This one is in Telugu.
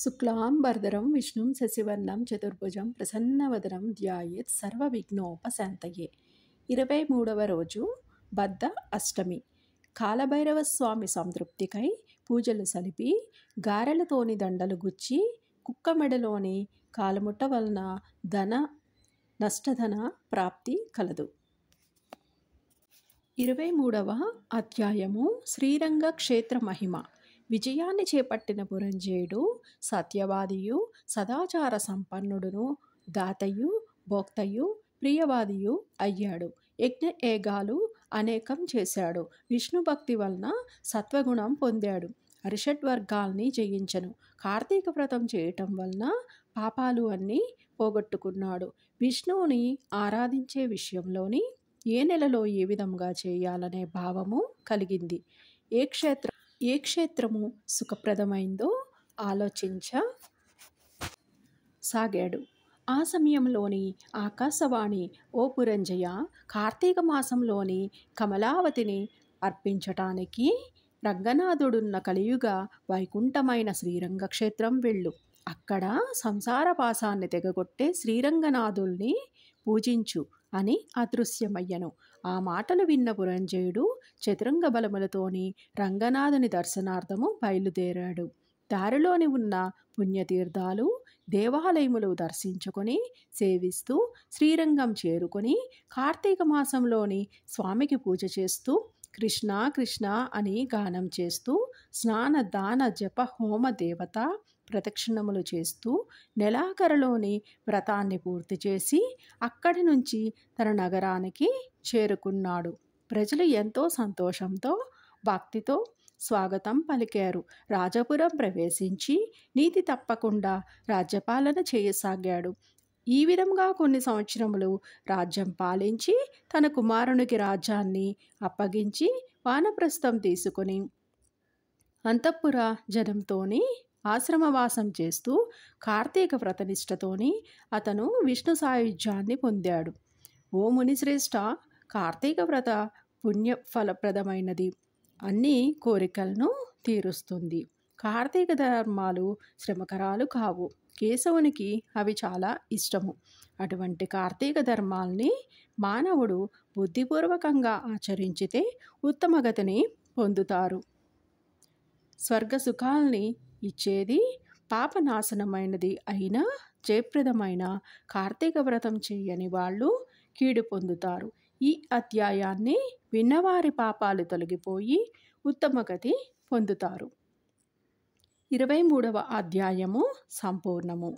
శుక్లాంబరధరం విష్ణుం శశివర్ణం చతుర్భుజం ప్రసన్నవదనం ధ్యాయేత్ సర్వవిఘ్నోపశాంతయే. 23వ రోజు బద్ధ అష్టమి. కాలభైరవ స్వామి సంతృప్తికై పూజలు సలిపి గారెలతోని దండలు గుచ్చి కుక్క మెడలోని కాలుముట్ట వలన నష్టధన ప్రాప్తి కలదు. 23వ అధ్యాయము శ్రీరంగ క్షేత్ర మహిమ. విజయాన్ని చేపట్టిన పురంజేయుడు సత్యవాదియు సదాచార సంపన్నుడును దాతయు భోక్తయు ప్రియవాదియు అయ్యాడు. యజ్ఞ యాగాలు అనేకం చేశాడు. విష్ణు భక్తి వలన సత్వగుణం పొందాడు. అరిషడ్వర్గాల్ని జయించను. కార్తీక వ్రతం చేయటం వలన పాపాలు అన్నీ పోగొట్టుకున్నాడు. విష్ణువుని ఆరాధించే విషయంలోని ఏ నెలలో ఏ విధంగా చేయాలనే భావము కలిగింది. ఏ క్షేత్రము సుఖప్రదమైందో ఆలోచించసాగాడు. ఆ సమయంలోని ఆకాశవాణి, ఓ పురంజయ, కార్తీక మాసంలోని కమలావతిని అర్పించటానికి రంగనాథుడున్న కలియుగ వైకుంఠమైన శ్రీరంగక్షేత్రం వెళ్ళు. అక్కడ సంసార పాశాన్ని తెగగొట్టే శ్రీరంగనాథుల్ని పూజించు అని అదృశ్యమయ్యను. ఆ మాటలు విన్న పురంజయుడు చతురంగ బలములతోని రంగనాథుని దర్శనార్థము బయలుదేరాడు. దారిలోని ఉన్న పుణ్యతీర్థాలు, దేవాలయములు దర్శించుకొని సేవిస్తూ శ్రీరంగం చేరుకొని కార్తీక మాసంలోని స్వామికి పూజ చేస్తూ కృష్ణ కృష్ణ అని గానం చేస్తూ స్నాన దాన జప హోమ దేవత ప్రదక్షిణములు చేస్తూ నెలాఖరులోని వ్రతాన్ని పూర్తి చేసి అక్కడి నుంచి తన నగరానికి చేరుకున్నాడు. ప్రజలు ఎంతో సంతోషంతో భక్తితో స్వాగతం పలికారు. రాజపురం ప్రవేశించి నీతి తప్పకుండా రాజ్యపాలన చేయసాగాడు. ఈ విధంగా కొన్ని సంవత్సరములు రాజ్యం పాలించి తన కుమారునికి రాజ్యాన్ని అప్పగించి వానప్రస్థం తీసుకొని అంతఃపుర జనంతోని ఆశ్రమవాసం చేస్తూ కార్తీక వ్రతనిష్టతోని అతను విష్ణు సాయుధ్యాన్ని పొందాడు. ఓ మునిశ్రేష్ఠ, కార్తీక వ్రత పుణ్యఫలప్రదమైనది. అన్ని కోరికలను తీరుస్తుంది. కార్తీక ధర్మాలు శ్రమకరాలు కావు. కేశవునికి అవి చాలా ఇష్టము. అటువంటి కార్తీక ధర్మాల్ని మానవుడు బుద్ధిపూర్వకంగా ఆచరించితే ఉత్తమగతిని పొందుతారు. స్వర్గ సుఖాల్ని ఇచ్చేది పాపనాశనమైనది అయిన జయప్రదమైన కార్తీక వ్రతం చేయని వాళ్ళు కీడు పొందుతారు. ఈ అధ్యాయాన్ని విన్నవారి పాపాలు తొలగిపోయి ఉత్తమగతి పొందుతారు. 23వ అధ్యాయము సంపూర్ణము.